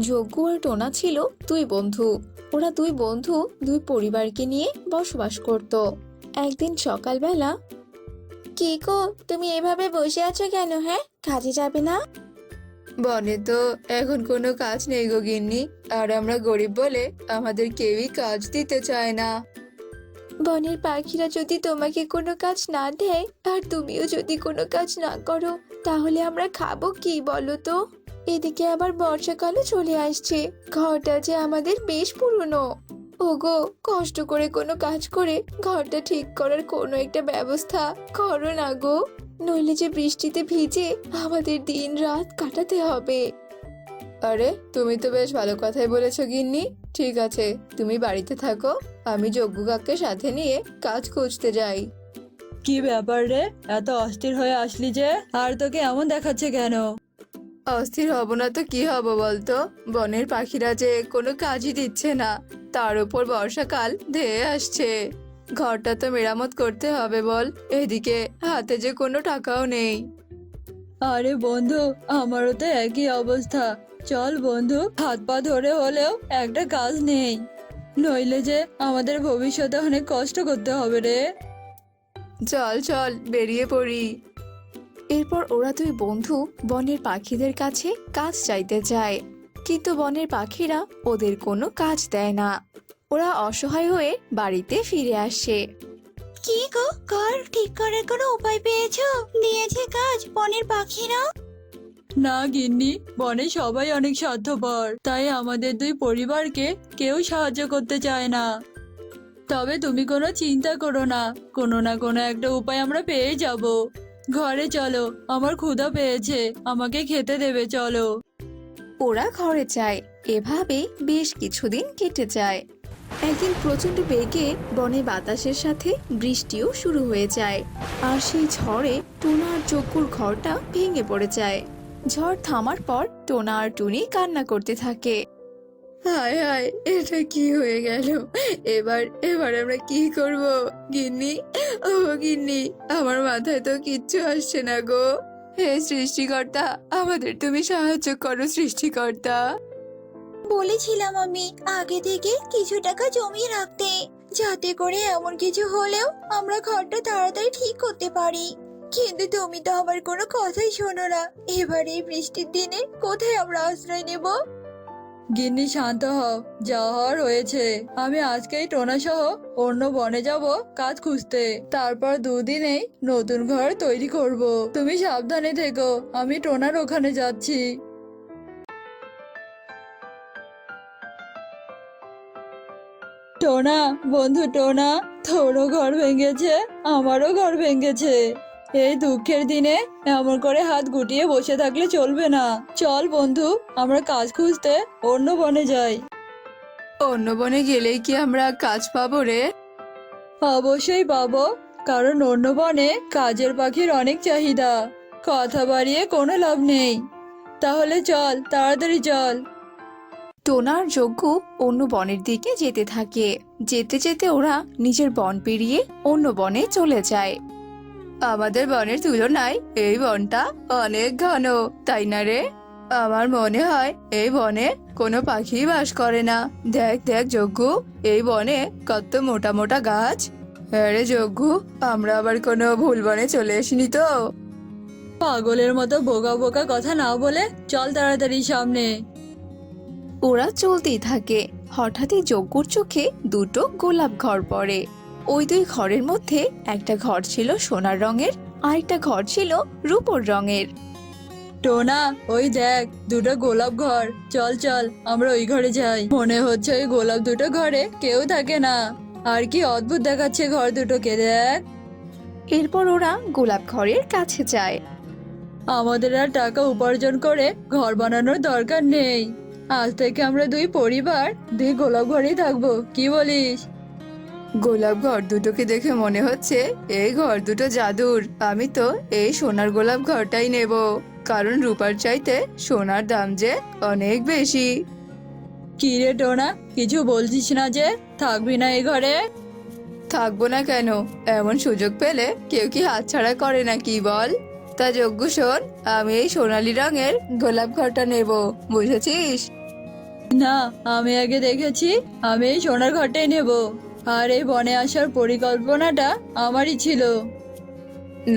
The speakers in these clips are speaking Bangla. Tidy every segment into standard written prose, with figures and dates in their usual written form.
যজ্ঞ আর টোনা ছিল দুই বন্ধু। ওরা দুই বন্ধু দুই পরিবারকে নিয়ে বসবাস করত। একদিন সকালবেলা, কি গো, তুমি এভাবে বসে আছো কেন? হ্যাঁ, কাজে যাবে না? বনে তো এখন কোনো কাজ নেই গো গিন্নি, আর আমরা গরিব বলে আমাদের কেউই কাজ দিতে চায় না। বনের পাখিরা যদি তোমাকে কোনো কাজ না দেয় আর তুমিও যদি কোনো কাজ না করো, তাহলে আমরা খাবো কি বলো তো? এদিকে আবার বর্ষাকালও চলে আসছে, ঘরটা যে আমাদের বেশ পুরনো। ওগো, কষ্ট করে কোনো কাজ করে ঘরটা ঠিক করার কোনো একটা ব্যবস্থা করো না গো, নইলে যে বৃষ্টিতে ভিজে আমাদের দিন রাত কাটাতে হবে। আরে, তুমি তো বেশ ভালো কথাই বলেছো গিন্নি। ঠিক আছে, তুমি বাড়িতে থাকো, আমি যজ্ঞ কাককে সাথে নিয়ে কাজ খুঁজতে যাই। কি ব্যাপার রে, এত অস্থির হয়ে আসলি যে? আর তোকে এমন দেখাচ্ছে কেন? অস্থির হব না তো কি হব বলতো? বনের পাখিরা যে কোনো কাজই দিচ্ছে না, তার উপর বর্ষাকাল ধেয়ে আসছে। ঘরটা তো মেরামত করতে হবে বল, এদিকে হাতে যে কোনো টাকাও নেই। আরে বন্ধু, আমারও তো একই অবস্থা। চল বন্ধু, হাত পা ধরে হলেও একটা কাজ নেই, নইলে যে আমাদের ভবিষ্যতে অনেক কষ্ট করতে হবে রে। চল চল, বেরিয়ে পড়ি। এরপর ওরা দুই বন্ধু বনের পাখিদের কাছে কাজ চাইতে যায়, কিন্তু বনের পাখিরা ওদের কোনো কাজ দেয় না। ওরা অসহায় হয়ে বাড়িতে ফিরে আসে। কি গো, ঘর ঠিক করার কোনো উপায় পেয়েছো? দিয়েছে কাজ বনের পাখিরা? না গিন্নি, বনে সবাই অনেক স্বার্থপর, তাই আমাদের দুই পরিবারকে কেউ সাহায্য করতে চায় না। তবে তুমি কোনো চিন্তা করো না, কোনো না কোনো একটা উপায় আমরা পেয়ে যাব। ঘরে চলো, আমার ক্ষুধা পেয়েছে, আমাকে খেতে দেবে, চলো। ওরা ঘরে যায়। এভাবে বেশ কিছুদিন কেটে যায়। একদিন প্রচন্ড বেগে বনে বাতাসের সাথে বৃষ্টিও শুরু হয়ে যায়, আর সেই ঝড়ে টোনা আর যজ্ঞর ঘরটা ভেঙে পড়ে যায়। ঝড় থামার পর টোনা আর টুনি কান্না করতে থাকে। হায় হায়, এটা কি হয়ে গেল? এবার এবার আমরা কি করব? গিন্নি, ও গিন্নি, আমার মাথায় তো কিচ্ছু আসছে না গো। হে সৃষ্টিকর্তা, আমাদের তুমি সাহায্য করো সৃষ্টিকর্তা। বলেছিলাম আমি আগে থেকে কিছু টাকা জমিয়ে রাখতে, যাতে করে এমন কিছু হলেও আমরা ঘরটা তাড়াতাড়ি ঠিক করতে পারি। কিন্তু তুমি তো আমার কোনো কথাই শোনো না। এবার এই বৃষ্টির দিনে কোথায় আমরা আশ্রয় নেব? গিন্নি শান্ত হও, যা হওয়ার হয়েছে। আমি আজকেই টোনা সহ অন্য বনে যাব কাজ খুঁজতে, তারপর দুদিনেই নতুন ঘর তৈরি করব। তুমি সাবধানে থেকো, আমি টোনার ওখানে যাচ্ছি। টোনা, বন্ধু টোনা, তোরও ঘর ভেঙেছে, আমারও ঘর ভেঙেছে। এই দুঃখের দিনে এমন করে হাত গুটিয়ে বসে থাকলে চলবে না। চল বন্ধু, আমরা কাজ খুঁজতে অন্য বনে যাই। অন্য বনে গেলেই কি আমরা কাজ পাবো রে? অবশ্যই পাবো, কারণ অন্য বনে কাজের পাখির অনেক চাহিদা। কথা বাড়িয়ে কোনো লাভ নেই। তাহলে চল, তাড়াতাড়ি চল। টোনার যজ্ঞ অন্য বনের দিকে যেতে থাকে। যেতে যেতে ওরা নিজের বন পেরিয়ে অন্য বনে চলে যায়। আমাদের বনের তুলনায় এই বনটা অনেক ঘন, তাই না রে? আমার মনে হয় এই বনে কোনো পাখি বাস করে না। দেখ দেখ যজ্ঞ, এই বনে কত মোটা মোটা গাছ। হ্যাঁ রে যজ্ঞ, আমরা আবার কোনো ভুল বনে চলে এসিনি তো? পাগলের মতো বোকা বোকা কথা না বলে চল তাড়াতাড়ি সামনে। ওরা চলতেই থাকে। হঠাৎই যজ্ঞর চোখে দুটো গোলাপ ঘর পড়ে। ওই দুই ঘরের মধ্যে একটা ঘর ছিল সোনার রঙের, আর একটা ঘর ছিল রূপোর রঙের। টোনা, ওই দেখ দুটো গোলাপ ঘর, চল চল আমরা ওই ঘরে যাই। মনে হচ্ছে ওই গোলাপ দুটো ঘরে কেউ থাকে না, আর কি অদ্ভুত দেখাচ্ছে ঘর দুটোকে, দেখ। এরপর ওরা গোলাপ ঘরের কাছে যায়। আমাদের আর টাকা উপার্জন করে ঘর বানানোর দরকার নেই। আজ থেকে আমরা দুই পরিবার দুই গোলাপ ঘরেই থাকবো, কি বলিস? গোলাপ ঘর দুটোকে দেখে মনে হচ্ছে এই ঘর দুটো জাদুর। আমি তো এই সোনার গোলাপ ঘরটাই নেব, কারণ রূপার চাইতে সোনার দাম যে অনেক বেশি। কি রে টোনা, কিছু বলছিস না যে? থাকবি না এই ঘরে? থাকবো না কেন? এমন সুযোগ পেলে কেউ কি হাতছাড়া করে নাকি বল? তা যজ্ঞ শোন, আমি এই সোনালী রঙের গোলাপ ঘরটা নেব, বুঝেছিস? না, আমি আগে দেখেছি, আমি এই সোনার ঘরটাই নেব। আর এই বনে আসার পরিকল্পনাটা আমারই ছিল।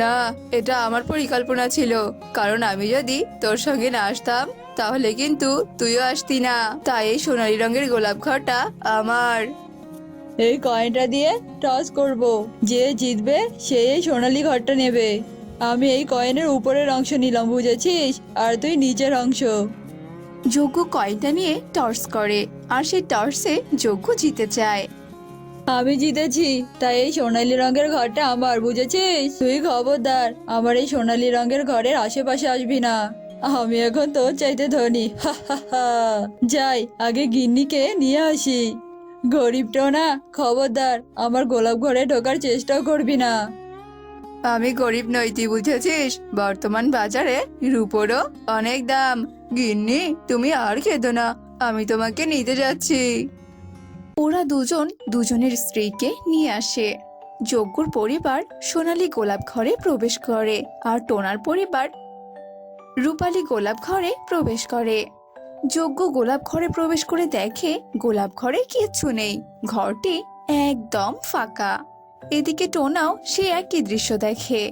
না, এটা আমার পরিকল্পনা ছিল, কারণ আমি যদি তোর সঙ্গে না আসতাম তাহলে কিন্তু তুইও আসতি না। তাই এই সোনালী রঙের গোলাপ ঘরটা আমার। এই কয়েনটা দিয়ে টস করব, যে জিতবে সে এই সোনালী ঘরটা নেবে। আমি এই কয়েনের উপরের অংশ নিলাম, বুঝেছিস? আর তুই নিচের অংশ। যজ্ঞ কয়েনটা নিয়ে টর্চ করে, আর সেই টর্চে যজ্ঞ জিতে যায়। আমি জিতেছি, তাই এই সোনালী রঙের ঘরটা আমার, বুঝেছিস? তুই খবরদার আমার এই সোনালী রঙের ঘরের আশেপাশে আসবি না। আমি এখন তোর চাইতে ধনী। হা হা হা। যাই, আগে গিন্নিকে নিয়ে আসি। গরিবটা না, খবরদার আমার গোলাপ ঘরে ঢোকার চেষ্টাও করবি না। আমি গরিব নই, তুই বুঝেছিস? বর্তমান বাজারে রূপোরও অনেক দাম। গিন্নি, তুমি আর খেদো না, আমি তোমাকে নিতে যাচ্ছি। ওরা দুজন দুজনের স্ত্রীকে নিয়ে আসে। যজ্ঞর পরিবার সোনালী গোলাপ ঘরে প্রবেশ করে, আর টোনার পরিবার রূপালী গোলাপ ঘরে প্রবেশ করে। যজ্ঞ গোলাপ ঘরে প্রবেশ করে দেখে গোলাপ ঘরে কিচ্ছু নেই, ঘরটি একদম ফাঁকা। এদিকে টোনাও সে একই দৃশ্য দেখে,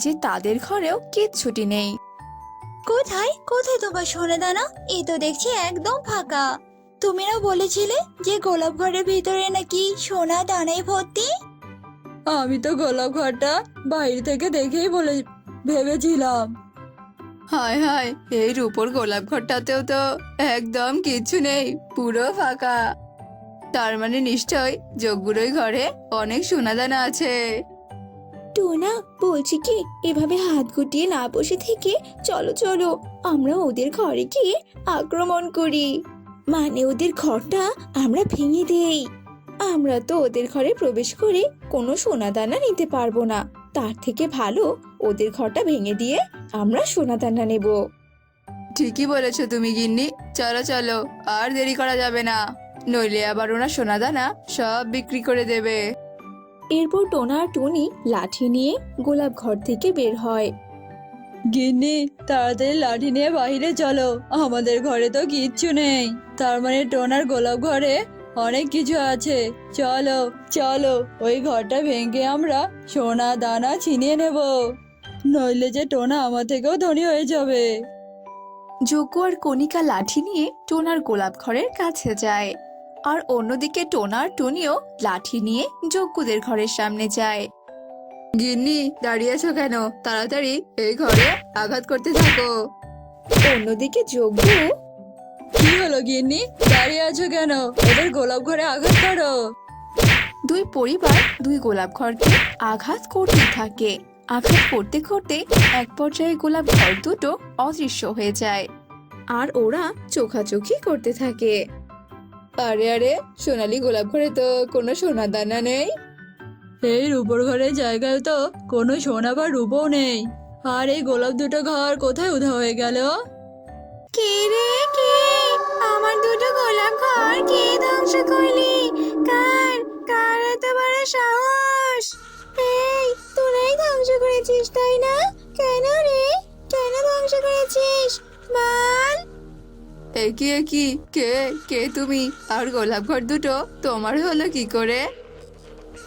যে তাদের ঘরেও কিচ্ছুটি নেই। কোথায় কোথায় তোমার সোনা দানা? এ তো দেখছি একদম ফাঁকা। তুমি না বলেছিলে যে গোলাপ ঘরের ভিতরে নাকি সোনা দানায় ভর্তি? আমি তো গোলাপ ঘরটা বাইরে থেকে দেখেই ভেবেছিলাম। হায় হায়, এই রূপোর গোলাপ ঘরটাতেও তো একদম কিচ্ছু নেই, পুরো ফাঁকা। তার মানে নিশ্চয় যজ্ঞর ওই ঘরে অনেক সোনাদানা আছে। টোনা, বলছি কি, এভাবে হাত গুটিয়ে না বসে থেকে চলো চলো আমরা ওদের ঘরে গিয়ে আক্রমণ করি। মানে ওদের ঘরটা আমরা ভেঙে দেই। আমরা তো ওদের ঘরে প্রবেশ করে কোনো সোনাদানা নিতে পারবো না, তার থেকে ভালো ওদের ঘরটা ভেঙে দিয়ে আমরা সোনাদানা নেব। ঠিকই বলেছো তুমি গিন্নি, চলো চলো, আর দেরি করা যাবে না, নইলে আবার ওরা সোনাদানা সব বিক্রি করে দেবে। এরপর টোনা আর টুনি লাঠি নিয়ে গোলাপ ঘর থেকে বের হয়। গিন্নি, তাড়াতাড়ি লাঠি নিয়ে বাইরে চলো, আমাদের ঘরে তো কিচ্ছু নেই। তার মানে টোনার গোলাপ ঘরে অনেক কিছু আছে। চলো চলো, ওই ঘরটা ভেঙে আমরা সোনা দানা ছিনিয়ে নেব, নইলে যে টোনা আমার থেকেও ধনী হয়ে যাবে। যজ্ঞ আর কণিকা লাঠি নিয়ে টোনার গোলাপ ঘরের কাছে যায়, আর অন্যদিকে টোনা আর টুনিও লাঠি নিয়ে যজ্ঞদের ঘরের সামনে যায়। গিন্নি, দাঁড়িয়ে আছো কেন? তাড়াতাড়ি এই ঘরে আঘাত করতে থাকো। অন্যদিকে যজ্ঞ, কি হলো গিন্নি, দাঁড়িয়ে আছো কেন? ওদের গোলাপ ঘরে আঘাত করো। দুই পরিবার দুই গোলাপ ঘরকে আঘাত করতে থাকে। আঘাত করতে করতে এক পর্যায়ে গোলাপ ঘর দুটো অদৃশ্য হয়ে যায়, আর ওরা চোখাচোখি করতে থাকে। আরে আরে, সোনালী গোলাপ ঘরে তো কোনো সোনা দানা নেই। এই রূপোর ঘরের জায়গায় তো কোনো সোনা বা রূপও নেই। আর এই গোলাপ দুটো ঘর কোথায় উধাও হয়ে গেল? কে রে কে? আমার দুটো গোলাপ ঘর কে ধ্বংস করলি? কার কার এত বড় সাহস? এই, তোরাই ধ্বংস করেছিস তাই না? কেন রে, কেন ধ্বংস করেছিস বল? একই কে কে তুমি? আর গোলাপ ঘর দুটো তোমার হলো কি করে?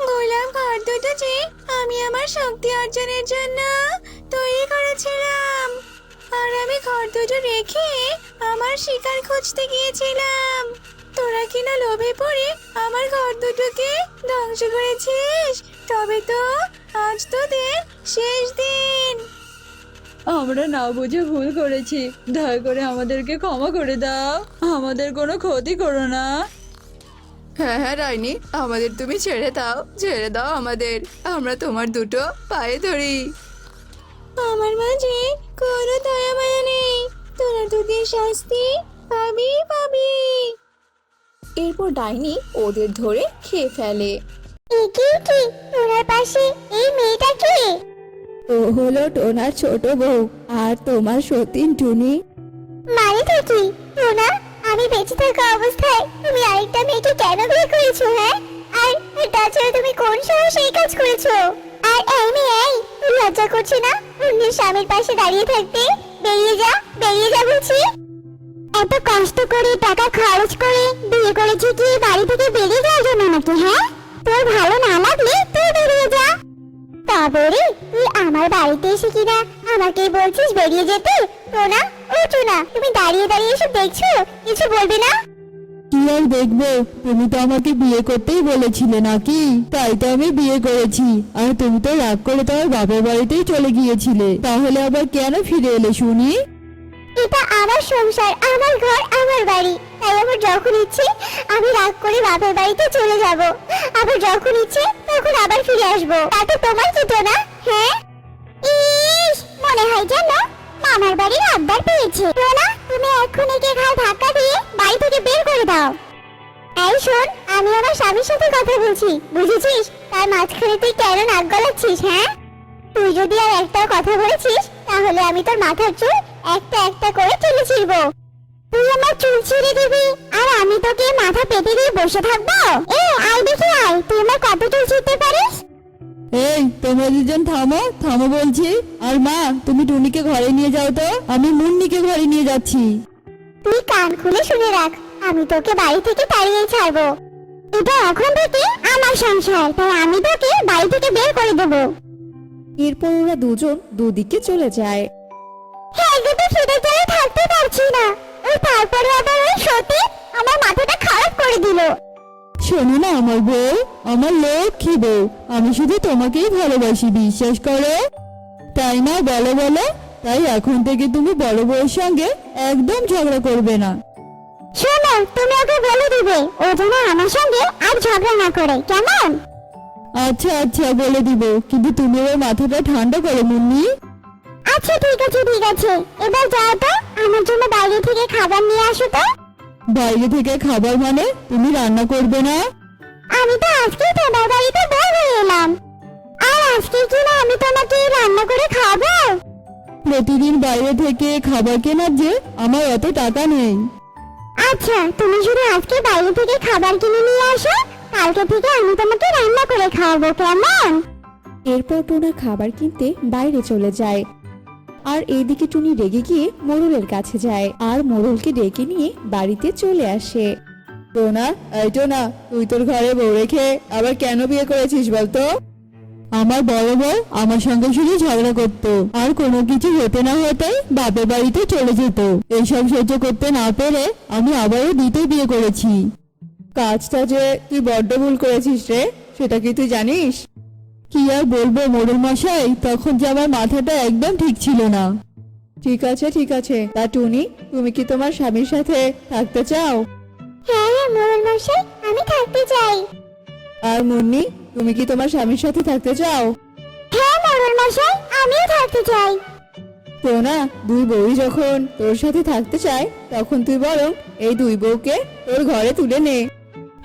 গোলাপ ঘর দুটো যে আমি আমার শক্তি অর্জনের জন্য তৈরি করেছিলাম, আর আমি ঘর দুটো রেখে আমার শিকার খুঁজতে গিয়েছিলাম। তোরা কিনা লোভে পড়ে আমার ঘর দুটোকে ধ্বংস করেছিস। তবে তো আজ তোদের শেষ দিন। আমরা না বুঝে ভুল করেছি, দয়া করে আমাদেরকে ক্ষমা করে দাও, আমাদের কোনো ক্ষতি করো না। হ্যাঁ হ্যাঁ রাইনি, আমাদের তুমি ছেড়ে দাও, ছেড়ে দাও আমাদের, আমরা তোমার দুটো পায়ে ধরি। আমার মাঝে কোনো দয়া মায়া নেই, তোরা তোদের শাস্তি পাবি পাবি। এরপর ডাইনি ওদের ধরে খেয়ে ফেলে। কি তোরার পাশে এই মেয়েটা কে? ও হলো টোনার ছোট বউ, আর তোমার সতীন টুনি। মানে তো কি টোনা, আমি বেঁচে থাকা অবস্থায় তুমি আরেকটা মেয়েকে কেন বিয়ে করেছো? হ্যাঁ, আর তাছাড়া তুমি কোন সাহসে এই কাজ করেছো? আর এই মেয়ে, এই লজ্জা করছে না অন্যের স্বামীর পাশে দাঁড়িয়ে থাকতে? বেরিয়ে যা বলছি। এত কষ্ট করে টাকা খরচ করে বিয়ে করেছি কি বাড়ি থেকে বেরিয়ে যাওয়ার জন্য নাকি? হ্যাঁ, তোর ভালো না লাগলে তুই বেরিয়ে যা। তবে রে, তুই আমার বাড়িতে এসে কিনা আমাকে বলছিস বেরিয়ে যেতে? টোনা, ও টোনা, তুমি দাঁড়িয়ে দাঁড়িয়ে এসে দেখছো, কিছু বলবে না? কি আর দেখবো, তুমি তো আমাকে বিয়ে করতেই বলেছিলে নাকি, তাই তো আমি বিয়ে করেছি। আর তুমি তো রাগ করে তোমার বাপের বাড়িতেই চলে গিয়েছিলে, তাহলে আবার কেন ফিরে এলে শুনি? এটা আমার সংসার, আমার ঘর, আমার বাড়ি, তাই আমার যখন ইচ্ছে আমি রাগ করে বাপের বাড়িতে চলে যাব, আবার যখন ইচ্ছে তখন আবার ফিরে আসবো। তাতে তোমার কি টোনা? হ্যাঁ, ইস, মনে হয় যেন মামার বাড়ির আবদার পেয়েছে। টোনা, তুমি এখন একে ঘাড় ধাক্কা দিয়ে বাড়ি থেকে বের করে দাও। এই শোন, আমি আমার স্বামীর সাথে কথা বলছি, বুঝেছিস? তার মাঝখানে তুই কেন নাক গলাচ্ছিস? হ্যাঁ, তুই যদি আর একটাও কথা বলেছিস তাহলে আমি তোর মাথার চুল একটা একটা করে তুলে ছিড়বো। তুই আমার চুল ছিঁড়ে দিবি আর আমি তোকে মাথা পেতে দিয়ে বসে থাকবো? আয় দেখি আয়, তুই আমার কত চুল ছিঁড়তে পারিস। এই, তোমরা দুজন থামো থামো বলছি। আর মা, তুমি টুনিকে ঘরে নিয়ে যাও তো, আমি মুন্নিকে ঘরে নিয়ে যাচ্ছি। তুই কান খুলে শুনে রাখ, আমি তোকে বাড়ি থেকে তাড়িয়ে ছাড়বো। এটা এখন থেকে আমার সংসার, তাই আমি তোকে বাড়ি থেকে বের করে দেবো। এরপর ওরা দুজন দুদিকে চলে যায়। হ্যাঁ, কিন্তু খিদে জ্বালায় থাকতে পারছি না। ওই তারপরে আবার ওই সতী আমার মাথাটা খারাপ করে দিল। শোনো না আমার বউ, আমার লক্ষ্মী বউ, আমি শুধু তোমাকেই ভালোবাসি, বিশ্বাস করো। তাই না, বলো বলো? তাই এখন থেকে তুমি বড় বউয়ের সঙ্গে একদম ঝগড়া করবে না। শোনো, তুমি ওকে বলে দিবে ও যেন আমার সঙ্গে আর ঝগড়া না করে, কেমন? আচ্ছা আচ্ছা, বলে দিব, কিন্তু তুমি ওর মাথাটা ঠান্ডা করো মুন্নি। আচ্ছা ঠিক আছে ঠিক আছে, এবার যাও তো, আমার জন্য বাইরে থেকে খাবার নিয়ে আসো তো। বাইরে থেকে খাবার মানে তুমি রান্না করবে না? আমি তো আজকে তোমার বাড়িতে বউ হয়ে এলাম, আর আজকে কি না আমি তোমাকে রান্না করে খাবো? প্রতিদিন বাইরে থেকে খাবার কেনার যে আমার অত টাকা নেই। আচ্ছা, তুমি শুধু আজকে বাইরে থেকে খাবার কিনে নিয়ে আসো, কালকে থেকে আমি তোমাকে রান্না করে খাওয়াবো, কেমন? এরপর টোনা খাবার কিনতে বাইরে চলে যায়। আর এইদিকে টুনি রেগে গিয়ে মোড়লের কাছে যায় আর মোড়লকে ডেকে নিয়ে বাড়িতে চলে আসে। টোনা, এই টোনা, তুই তোর ঘরে বউ রেখে আবার কেন বিয়ে করেছিস বলতো? আমার বড় বউ আমার সঙ্গে শুধু ঝগড়া করতো, আর কোনো কিছু হতে না হতে বাপের বাড়িতে চলে যেত। এইসব সহ্য করতে না পেরে আমি আবারও দ্বিতীয় বিয়ে করেছি। কাজটা যে তুই বড্ড ভুল করেছিস রে, সেটা কি তুই জানিস? কি আর বলবো মোড়ল মশাই, তখন যে আমার মাথাটা একদম ঠিক ছিল না। ঠিক আছে, তা টুনি, তুমি কি তোমার স্বামীর সাথে থাকতে চাও? হ্যাঁ হ্যাঁ মোড়ল মশাই, আমি থাকতে চাই। আর মুন্নি, তুমি কি তোমার স্বামীর সাথে থাকতে চাও? হ্যাঁ মোড়ল মশাই, আমিও থাকতে চাই। তো না, দুই বউই যখন তোর সাথে থাকতে চায়, তখন তুই বরং এই দুই বউকে তোর ঘরে তুলে নে।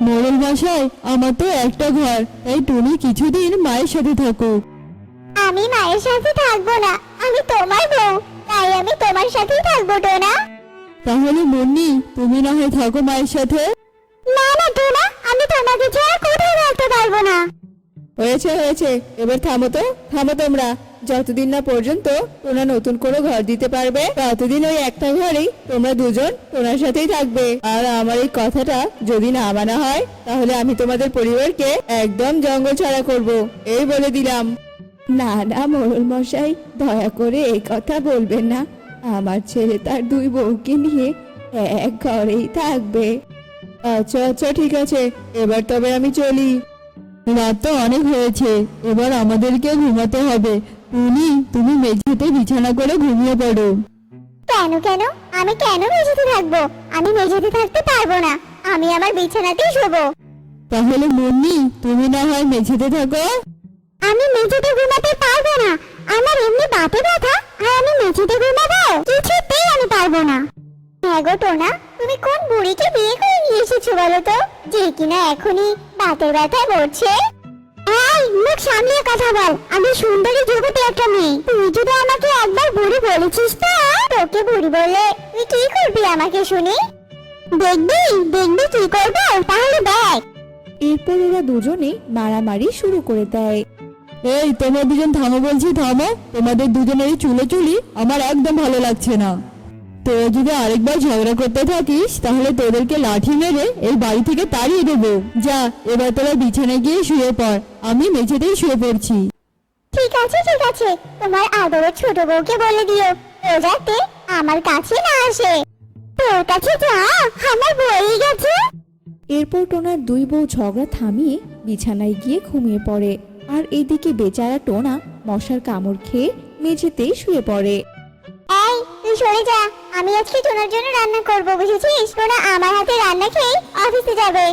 মোড়ল মশাই, আমার তো একটা ঘর, তাই টুনি কিছুদিন মায়ের সাথে থাকুক। আমি মায়ের সাথে থাকবো না, আমি তোমার বউ, তাই আমি তোমার সাথেই থাকবো টোনা। তাহলে মুন্নি, তুমি না হয় থাকো মায়ের সাথে। না না টোনা, আমি তোমাকে ছাড়া কোথাও থাকতে পারবো না। হয়েছে, এবার থামো তোমরা। যতদিন না পর্যন্ত তোমরা নতুন কোনো ঘর দিতে পারবে, ততদিন ওই একটা ঘরেই তোমরা দুজন তোনার সাথেই থাকবে। আর আমার এই কথাটা যদি না মানা হয়, তাহলে আমি তোমাদের পরিবারকে একদম জঙ্গল ছাড়া করব, এই বলে দিলাম। না না মোড়ল মশাই, দয়া করে এই কথা বলবেন না। আমার ছেলে তার দুই বউকে নিয়ে এক ঘরেই থাকবে। আচ্ছা ঠিক আছে, এবার তবে আমি চলি। রাত তো অনেক হয়েছে, এবার আমাদেরকে ঘুমাতে হবে। টুনি, তুমি মেঝেতে বিছানা করে ঘুমিয়ে পড়ো। কেন কেন, আমি কেন মেঝেতে থাকবো? আমি মেঝেতে থাকতে পারবো না, আমি আমার বিছানাতেই শোবো। তাহলে মুন্নি, তুমি না হয় মেঝেতে থাকো। আমি মেঝেতে ঘুমাতে পারবো না, আমার এমনি বাতে ব্যথা, আর আমি মেঝেতে ঘুমাবো? কিছুতেই আমি পারবো না। হ্যাঁ গো টোনা, তুমি কোন বুড়িকে বিয়ে করে নিয়ে এসেছো বলো তো, যে কিনা এখনই বাতের ব্যথায় পড়ছে? এই, মুখ সামলিয়ে কথা বল, আমি সুন্দরী যুবতী একটা মেয়ে। তুই যদি আমাকে একবার বুড়ি বলেছিস তো, তোকে বুড়ি বললে তুই কি করবি আমাকে শুনি? দেখবি কি করবো, তাহলে দেখ। এরপর ওরা দুজনে মারামারি শুরু করে দেয়। এই, তোমরা দুজন থামো বলছি, থামো। তোমাদের দুজনের চুলি আমার একদম ভালো লাগছে না। তোরা যদি আরেকবার ঝগড়া করতে থাকিস তাহলে তোদেরকে লাঠি মেরে এই বাড়ি থেকে তাড়িয়ে দেবো। যা, এবার তোরা বিছানায় গিয়ে শুয়ে পড়, আমি মেঝেতেই শুয়ে পড়ছি। ঠিক আছে, তোমার আদরের ছোট বউকে বলে দিও ও যাতে আমার কাছে না আসে। তোর কাছে যা, আমার বই গেছে। এরপর টোনার দুই বউ ঝগড়া থামিয়ে বিছানায় গিয়ে ঘুমিয়ে পড়ে। আর এদিকে বেচারা টোনা মশার কামড় খেয়ে মেঝেতেই শুয়ে পড়ে। এই তুই সরে যা, আমি আজকে টোনার জন্য রান্না করব, বুঝেছিস? টোনা আমার হাতে রান্না খেয়ে অফিসে যাবে।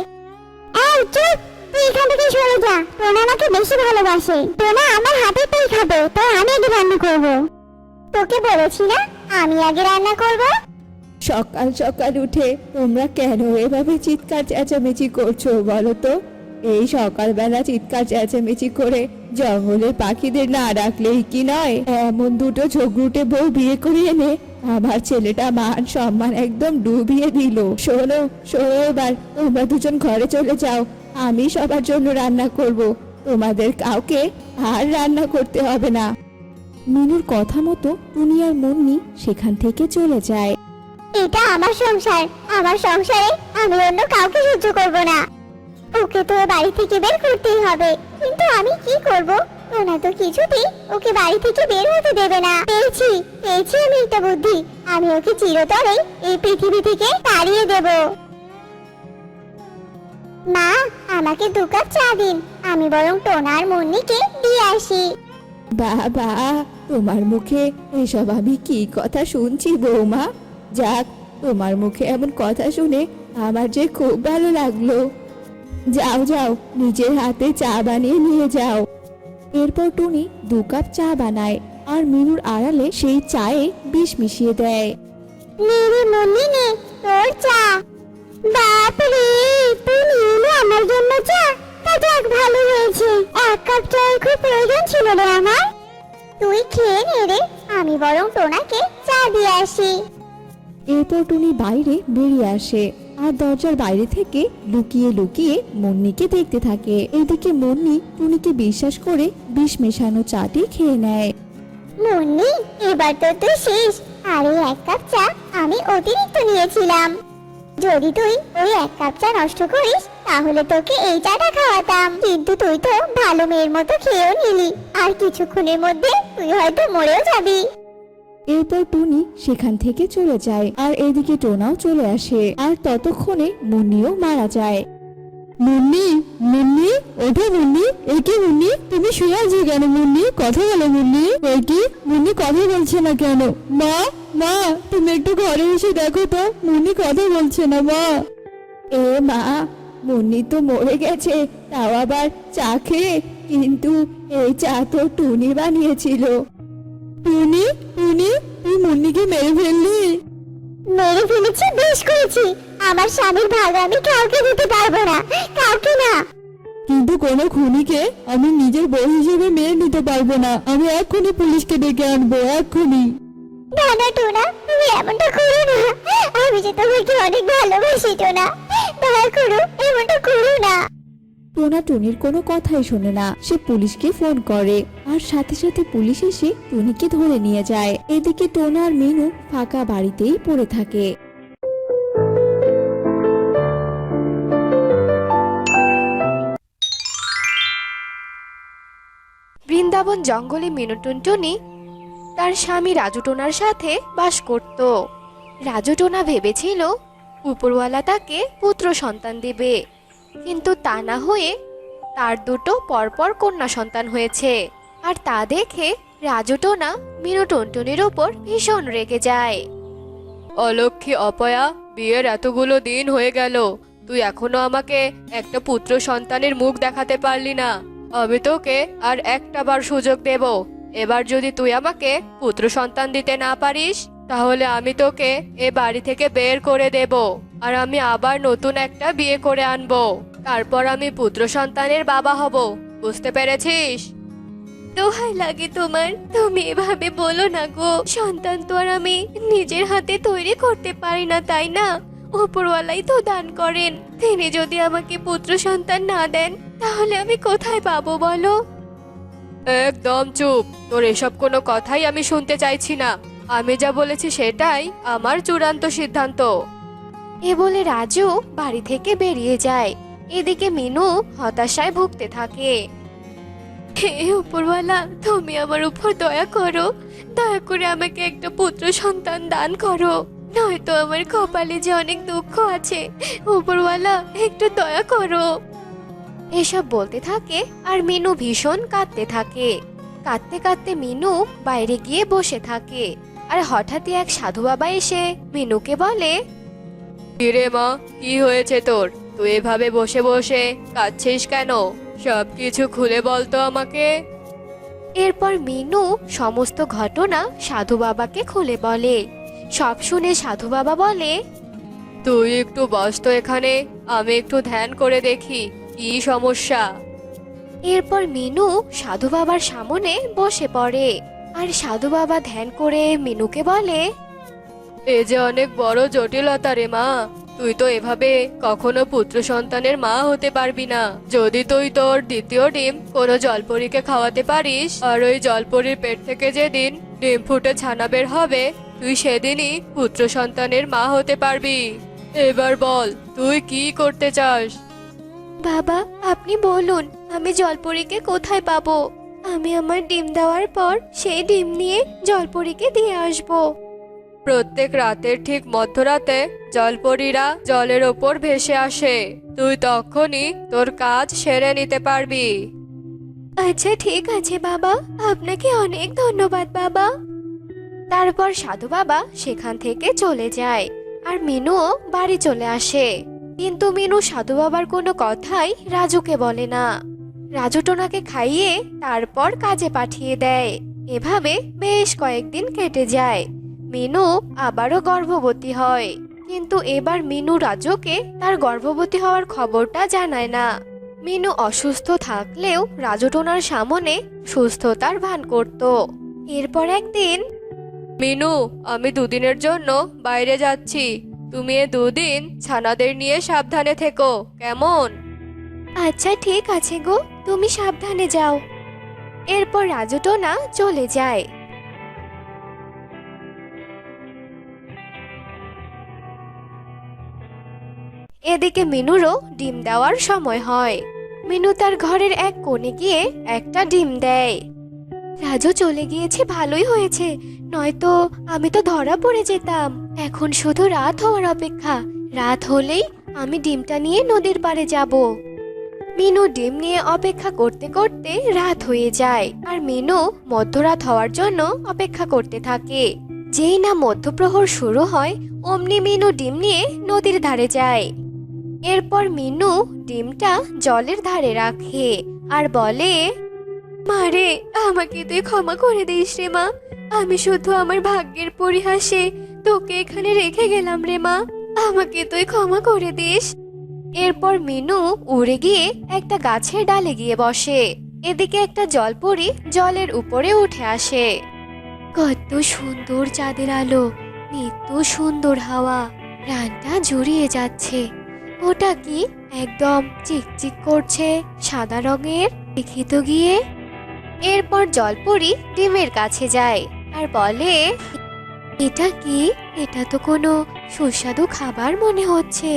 এই চুপ, তুই এখান থেকে সরে যা। টোনা আমাকে বেশি ভালোবাসে, টোনা আমার হাতেই খাবে, তাই আমি আগে রান্না করব। তোকে বলেছি না আমি আগে রান্না করব। সকাল সকাল উঠে তোমরা কেন এভাবে চিৎকার চেঁচামেচি করছো বলো তো? এই সকালবেলা চিৎকার চেঁচামেচি করে জঙ্গলের পাখিদের না ডাকলেই কি নয়? এমন দুটো ঝগড়ুটে বউ বিয়ে করে এনে আমার ছেলেটা মান সম্মান একদম ডুবিয়ে দিল। শোনো এবার তোমরা দুজন ঘরে চলে যাও, আমি সবার জন্য রান্না করব, তোমাদের কাউকে আর রান্না করতে হবে না। মিনুর কথা মতো টুনি আর মুন্নি সেখান থেকে চলে যায়। এটা আমার সংসার, আমার সংসারে আমি অন্য কাউকে সহ্য করব না। ওকে তো বাড়ি থেকে বের করতেই হবে, কিন্তু আমি কি করব? ওনা তো কিছুতেই ওকে বাড়ি থেকে বের হতে দেবে না। পেয়েছি আমি একটা বুদ্ধি, আমি ওকে চিরতরে এই পৃথিবী থেকে তাড়িয়ে দেব। মা, আমাকে 2 কাপ চা দিন, আমি বরং টোনা আর মুন্নিকে দিয়ে আসি। বাবা, তোমার মুখে এসব আমি কি কথা শুনছি বৌমা? যাক, তোমার মুখে এমন কথা শুনে আমার যে খুব ভালো লাগলো। যাও নিজের হাতে চা বানিয়ে নিয়ে যাও। এরপর টুনি 2 কাপ চা বানায় আর মিনুর আড়ালে সেই চায়ে বিষ মিশিয়ে দেয়। মেরে মুন্নি নে তোর চা। বাপরে, তুই নিয়ে আমার জন্য চা? তা যাক, ভালো হয়েছে, 1 কাপ চায়ের খুব প্রয়োজন ছিল রে আমার। তুই খেয়ে নে রে, আমি বরং টোনাকে চা দিয়ে আসি। এরপর টুনি বাইরে বেরিয়ে আসে আর দরজার বাইরে থেকে লুকিয়ে লুকিয়ে মুন্নিকে দেখতে থাকে। এদিকে মুন্নি টুনিকে বিশ্বাস করে বিষ মেশানো চাটি খেয়ে নেয়। মুন্নি, এবার তো তুই শেষ। আর এই 1 কাপ চা আমি অতিরিক্ত নিয়েছিলাম। যদি তুই ওই 1 কাপ চা নষ্ট করিস তাহলে তোকে এই চাটা খাওয়াতাম, কিন্তু তুই তো ভালো মেয়ের মতো খেয়েও নিলি, আর কিছুক্ষণের মধ্যে তুই হয়তো মরেও যাবি। এরপর টুনি সেখান থেকে চলে যায় আর এদিকে টোনাও চলে আসে আর ততক্ষণে মুন্নিও মারা যায়। মুন্নি, ওঠো মুন্নি। একে মুন্নি, তুমি শুয়ে আছো কেন? মুন্নি, কথা বলো মুন্নি। কি মুন্নি কথা বলছে না কেন? মা, তুমি একটু ঘরে এসে দেখো তো, মুন্নি কথা বলছে না। মা, এ মা, মুন্নি তো মরে গেছে, তাও আবার চা খেয়ে, কিন্তু এই চা তো টুনি বানিয়েছিল। টুনি, তুই মুন্নিকে মেরে ফেললি? মেরে ফেলেছি, বেশ করেছি। আমার স্বামীর ভাগ আমি কাউকে দিতে পারবো না, কাউকে না। কিন্তু কোনো খুনিকে আমি নিজের বউ হিসেবে মেনে নিতে পারবো না। আমি এক্ষুনি পুলিশকে ডেকে আনবো, এক্ষুনি। না টোনা, তুমি এমনটা করো না। আমি যে তোমাকে অনেক ভালোবাসি টোনা, দয়া করো, এমনটা করো না। টোনা টুনির কোনো কথাই শোনে না। সে পুলিশকে ফোন করে আর সাথে সাথে পুলিশ এসে টুনিকে ধরে নিয়ে যায়। এদিকে টোনা আর মিনু ফাঁকা বাড়িতেই পড়ে থাকে। বৃন্দাবন জঙ্গলে মিনু টুনটুনি তার স্বামী রাজু টোনার সাথে বাস করত। রাজু টোনা ভেবেছিল উপরওয়ালা তাকে পুত্র সন্তান দেবে, কিন্তু তা না হয়ে তার 2টো পরপর কন্যা সন্তান হয়েছে। আর তা দেখে রাজু টোনা মিনু টুনটুনির উপর ভীষণ রেগে যায়। অলক্ষী অপয়া, বিয়ের এতগুলো দিন হয়ে গেল, তুই এখনো আমাকে একটা পুত্র সন্তানের মুখ দেখাতে পারলি না। আমি তোকে আর একটা বার সুযোগ দেব। এবার যদি তুই আমাকে পুত্র সন্তান দিতে না পারিস তাহলে আমি তোকে এ বাড়ি থেকে বের করে দেব, আর আমি আবার নতুন একটা বিয়ে করে আনবো। তারপর আমি পুত্র সন্তানের বাবা হব, বুঝতে পেরেছিস? দোহাই লাগে তোমার, তুমি এভাবে বলো না গো। সন্তান তো আর আমি নিজের হাতে তৈরি করতে পারি না, তাই না? উপরওয়ালাই তো দান করেন। তিনি যদি আমাকে পুত্র সন্তান না দেন তাহলে আমি কোথায় পাবো বলো? একদম চুপ, তোর এসব কোনো কথাই আমি শুনতে চাইছি না। আমি যা বলেছি সেটাই আমার চূড়ান্ত সিদ্ধান্ত। এ বলে রাজু বাড়ি থেকে বেরিয়ে যায়। এদিকে মিনু হতাশায় ভুগতে থাকে। হে উপরওয়ালা, তুমি আমার উপর দয়া করো, দয়া করে আমাকে একটা পুত্র সন্তান দান করো, নয়তো আমার কপালে যে অনেক দুঃখ আছে, উপরওয়ালা একটু দয়া করো। এসব বলতে থাকে আর মিনু ভীষণ কাঁদতে থাকে। কাঁদতে কাঁদতে মিনু বাইরে গিয়ে বসে থাকে। আর হঠাৎই এক সাধু বাবা এসে মিনুকে বলে, কিরে মা, কি হয়েছে তোর? তুই এভাবে বসে বসে কাঁদছিস কেন? সবকিছু খুলে বলতো আমাকে। এরপর মিনু সমস্ত ঘটনা সাধু বাবাকে খুলে বলে। সব শুনে সাধু বাবা বলে, তুই একটু বস তো এখানে, আমি একটু ধ্যান করে দেখি কি সমস্যা। এরপর মিনু সাধু বাবার সামনে বসে পড়ে। আর সাধু বাবা ধ্যান করে মিনুকে বলে, এ যে অনেক বড় জটিলতা রে মা, তুই তো এভাবে কখনো পুত্র সন্তানের মা হতে পারবি না। যদি তুই তোর দ্বিতীয় ডিম কোনো জলপরীকে খাওয়াতে পারিস, আর ওই জলপরীর পেট থেকে যেদিন ডিম ফুটে ছানা বের হবে, তুই সেদিনই পুত্র সন্তানের মা হতে পারবি। এবার বল, তুই কি করতে চাস? বাবা, আপনি বলুন, আমি জলপরীকে কোথায় পাবো? আমি আমার ডিম দেওয়ার পর সেই ডিম নিয়ে জলপরীকে দিয়ে আসবো। প্রত্যেক রাতের ঠিক মধ্যরাতে জলপরীরা জলের ওপর ভেসে আসে। তুই তখনই তোর কাজ সেরে নিতে পারবি। আচ্ছা ঠিক আছে বাবা, আপনাকে অনেক ধন্যবাদ বাবা। তারপর সাধু বাবা সেখান থেকে চলে যায়। আর মিনুও বাড়ি চলে আসে। কিন্তু মিনু সাধু বাবার কোনো কথাই রাজুকে বলে না। রাজু টোনাকে খাইয়ে তারপর কাজে পাঠিয়ে দেয়। এভাবে বেশ কয়েকদিন কেটে যায়। মিনু আবারও গর্ভবতী হয়। কিন্তু এবার মিনু রাজুকে তার গর্ভবতী হওয়ার খবরটা জানায় না। মিনু অসুস্থ থাকলেও রাজু টোনার সামনে সুস্থতার ভান করত। এরপর একদিন, মিনু, আমি দুদিনের জন্য বাইরে যাচ্ছি, তুমি এ দুদিন ছানাদের নিয়ে সাবধানে থেকো, কেমন? আচ্ছা ঠিক আছে গো, তুমি সাবধানে যাও। এরপর রাজু টোনা চলে যায়। এদিকে মিনুরও ডিম দেওয়ার সময় হয়। মিনু তার ঘরের এক কোণে গিয়ে একটা ডিম দেয়। রাজু চলে গিয়েছে, ভালোই হয়েছে, নয়তো আমি তো ধরা পড়ে যেতাম। এখন শুধু রাত হওয়ার অপেক্ষা, রাত হলেই আমি ডিমটা নিয়ে নদীর পাড়ে যাব। মিনু ডিম নিয়ে অপেক্ষা করতে করতে রাত হয়ে যায়। আর মিনু মধ্যরাত হওয়ার জন্য অপেক্ষা করতে থাকে। যেই না মধ্যপ্রহর শুরু হয়, অমনি মিনু ডিম নিয়ে নদীর ধারে যায়। এরপর মিনু ডিমটা জলের ধারে রাখে আর বলে, মারে, আমাকে তুই ক্ষমা করে দিস রে মা। আমি শুধু আমার ভাগ্যের পরিহাসে তোকে এখানে রেখে গেলাম রে মা, আমাকে তুই ক্ষমা করে দিস। এরপর মিনু উড়ে গিয়ে একটা গাছের ডালে গিয়ে বসে। এদিকে একটা জলপরী জলের উপরে উঠে আসে। কত সুন্দর চাঁদের আলো, নিত্য সুন্দর হাওয়া, প্রাণটা জুড়িয়ে যাচ্ছে। ওটা কি একদম চিকচিক করছে, সাদা রঙের, দেখি তো গিয়ে। এরপর জলপরী ডিমের কাছে যায় আর বলে, এটা কি? এটা তো কোনো সুস্বাদু খাবার মনে হচ্ছে।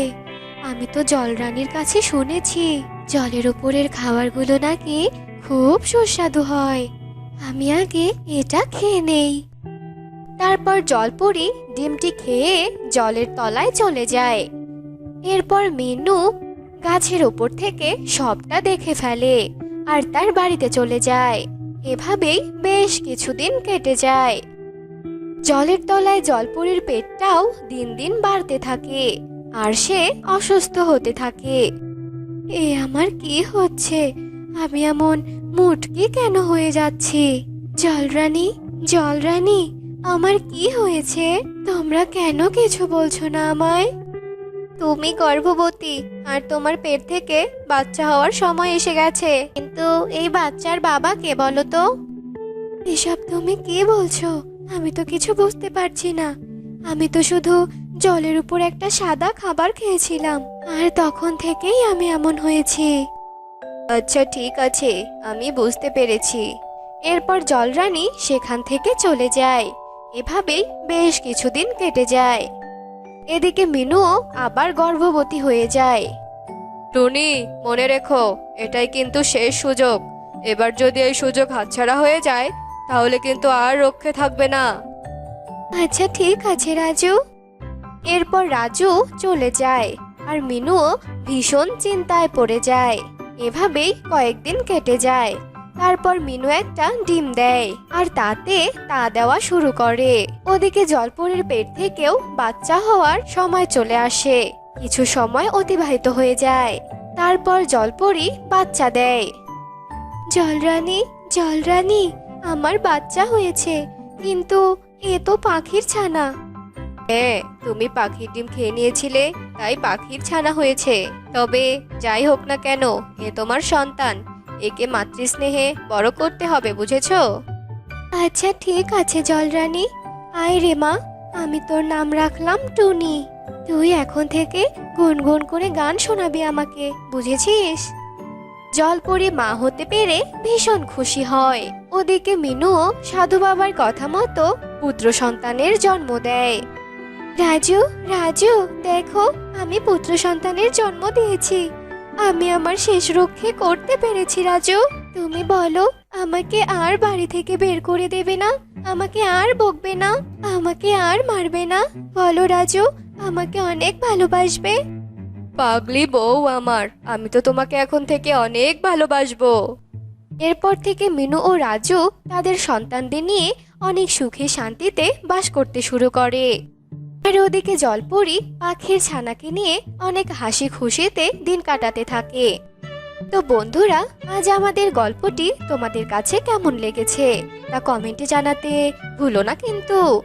আমি তো জলরানীর কাছে শুনেছি জলের উপরের খাবারগুলো নাকি খুব সুস্বাদু হয়। আমি আগে এটা খেয়ে নেই। তারপর জলপরী ডিমটি খেয়ে জলের তলায় চলে যায়। এরপর মিনু গাছের উপর থেকে সবটা দেখে ফেলে আর তার বাড়িতে চলে যায়। এভাবেই বেশ কিছুদিন কেটে যায়। জলের তলায় জলপরীর পেটটাও দিন দিন বাড়তে থাকে আর সে অসুস্থ হতে থাকে। এ আমার কি হচ্ছে? আমি এমন মুটকি কেন হয়ে যাচ্ছি? জলরানী, জলরানী, আমার কি হয়েছে? তোমরা কেন কিছু বলছো না আমায়? তুমি গর্ভবতী আর তোমার পেট থেকে বাচ্চা হওয়ার সময় এসে গেছে, কিন্তু এই বাচ্চার বাবা কে বলো তো? এসব তুমি কি বলছো? আমি তো কিছু বুঝতে পারছি না। আমি তো শুধু জলের উপর একটা সাদা খাবার খেয়েছিলাম, আর তখন থেকেই আমি এমন হয়েছি। আচ্ছা ঠিক আছে, আমি বুঝতে পেরেছি। এরপর জলরানী সেখান থেকে চলে যায়। এভাবেই বেশ কিছুদিন কেটে যায়। এদিকে মিনুও আবার গর্ভবতী হয়ে যায়। টুনি, মনে রেখো, এটাই কিন্তু শেষ সুযোগ। এবার যদি এই সুযোগ হাতছাড়া হয়ে যায় তাহলে কিন্তু আর রক্ষে থাকবে না। আচ্ছা ঠিক আছে রাজু। এরপর রাজু চলে যায় আর মিনুও ভীষণ চিন্তায় পড়ে যায়। এভাবেই কয়েকদিন কেটে যায়। তারপর মিনু একটা ডিম দেয় আর তাতে তা দেওয়া শুরু করে। ওদিকে জলপরীর পেট থেকেও বাচ্চা হওয়ার সময় চলে আসে। কিছু সময় অতিবাহিত হয়ে যায়। তারপর জলপরী বাচ্চা দেয়। জলরানী, জলরানী, আমার বাচ্চা হয়েছে, কিন্তু এ তো পাখির ছানা। হ্যাঁ, তুমি পাখির ডিম খেয়ে নিয়েছিলে, তাই পাখির ছানা হয়েছে। তবে যাই হোক না কেন, এ তোমার সন্তান। একে মাতৃস্নেহে বড় করতে হবে, বুঝেছো? আচ্ছা ঠিক আছে জলরানী। আয় রে মা, আমি তোর নাম রাখলাম টুনি। তুই এখন থেকে গুনগুন করে গান শোনাবি আমাকে, বুঝেছিস? জলপরি মা হতে পেরে ভীষণ খুশি হয়। ওদিকে মিনুও সাধু বাবার কথা মতো পুত্র সন্তানের জন্ম দেয়। রাজু, রাজু, দেখো, আমি পুত্র সন্তানের জন্ম দিয়েছি। আমি আমার শেষ রক্ষে করতে পেরেছি রাজু। তুমি বলো, আমাকে আর বাড়ি থেকে বের করে দেবে না? আমাকে আর বকবে না? আমাকে আর মারবে না? বলো রাজু, আমাকে অনেক ভালোবাসবে? পাগলি বউ আমার, আমি তো তোমাকে এখন থেকে অনেক ভালোবাসবো। এরপর থেকে মিনু ও রাজু তাদের সন্তানদের নিয়ে অনেক সুখে শান্তিতে বাস করতে শুরু করে। আর ওদিকে জলপরি পাখির ছানাকে নিয়ে অনেক হাসি খুশিতে দিন কাটাতে থাকে। তো বন্ধুরা, আজ আমাদের গল্পটি তোমাদের কাছে কেমন লেগেছে তা কমেন্টে জানাতে ভুলো না কিন্তু।